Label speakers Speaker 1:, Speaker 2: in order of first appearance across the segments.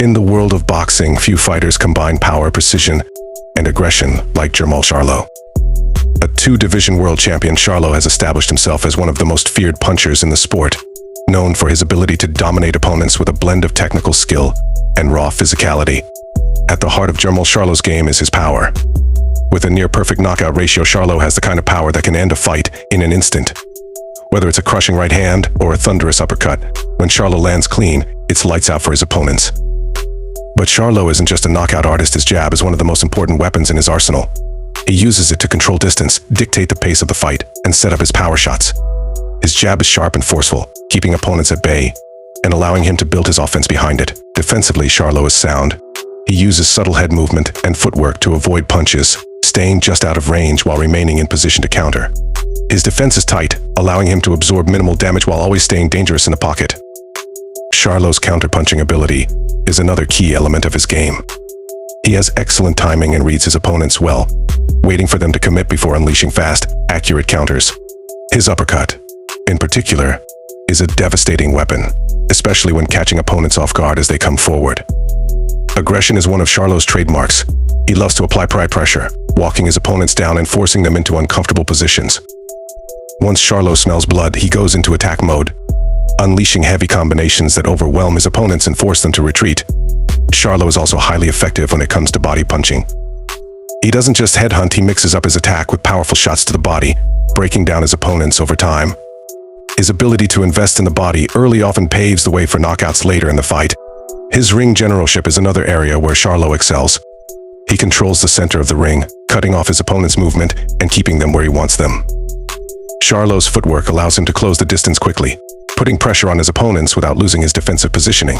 Speaker 1: In the world of boxing, few fighters combine power, precision, and aggression like Jermall Charlo. A two-division world champion, Charlo has established himself as one of the most feared punchers in the sport, known for his ability to dominate opponents with a blend of technical skill and raw physicality. At the heart of Jermall Charlo's game is his power. With a near-perfect knockout ratio, Charlo has the kind of power that can end a fight in an instant. Whether it's a crushing right hand or a thunderous uppercut, when Charlo lands clean, it's lights out for his opponents. But Charlo isn't just a knockout artist. His jab is one of the most important weapons in his arsenal. He uses it to control distance, dictate the pace of the fight, and set up his power shots. His jab is sharp and forceful, keeping opponents at bay and allowing him to build his offense behind it. Defensively, Charlo is sound. He uses subtle head movement and footwork to avoid punches, staying just out of range while remaining in position to counter. His defense is tight, allowing him to absorb minimal damage while always staying dangerous in the pocket. Charlo's counterpunching ability is another key element of his game. He has excellent timing and reads his opponents well, waiting for them to commit before unleashing fast, accurate counters. His uppercut, in particular, is a devastating weapon, especially when catching opponents off guard as they come forward. Aggression is one of Charlo's trademarks. He loves to apply pressure, walking his opponents down and forcing them into uncomfortable positions. Once Charlo smells blood, he goes into attack mode, unleashing heavy combinations that overwhelm his opponents and force them to retreat. Charlo is also highly effective when it comes to body punching. He doesn't just headhunt, he mixes up his attack with powerful shots to the body, breaking down his opponents over time. His ability to invest in the body early often paves the way for knockouts later in the fight. His ring generalship is another area where Charlo excels. He controls the center of the ring, cutting off his opponent's movement and keeping them where he wants them. Charlo's footwork allows him to close the distance quickly, putting pressure on his opponents without losing his defensive positioning.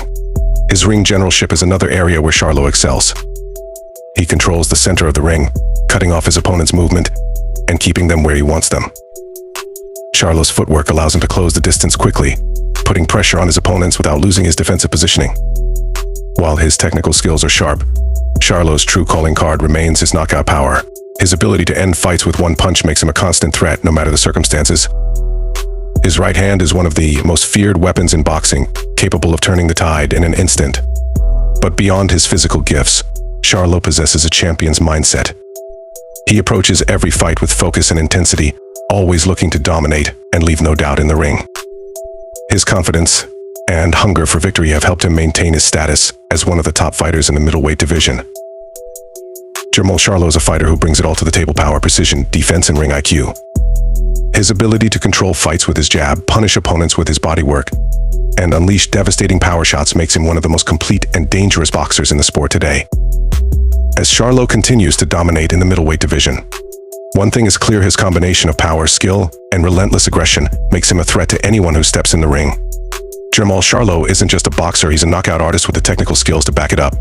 Speaker 1: His ring generalship is another area where Charlo excels. He controls the center of the ring, cutting off his opponent's movement and keeping them where he wants them. Charlo's footwork allows him to close the distance quickly, putting pressure on his opponents without losing his defensive positioning. While his technical skills are sharp, Charlo's true calling card remains his knockout power. His ability to end fights with one punch makes him a constant threat no matter the circumstances. His right hand is one of the most feared weapons in boxing, capable of turning the tide in an instant. But beyond his physical gifts, Charlo possesses a champion's mindset. He approaches every fight with focus and intensity, always looking to dominate and leave no doubt in the ring. His confidence and hunger for victory have helped him maintain his status as one of the top fighters in the middleweight division. Jermall Charlo is a fighter who brings it all to the table: power, precision, defense, and ring IQ. His ability to control fights with his jab, punish opponents with his bodywork, and unleash devastating power shots makes him one of the most complete and dangerous boxers in the sport today. As Charlo continues to dominate in the middleweight division, one thing is clear: his combination of power, skill, and relentless aggression makes him a threat to anyone who steps in the ring. Jermall Charlo isn't just a boxer, he's a knockout artist with the technical skills to back it up.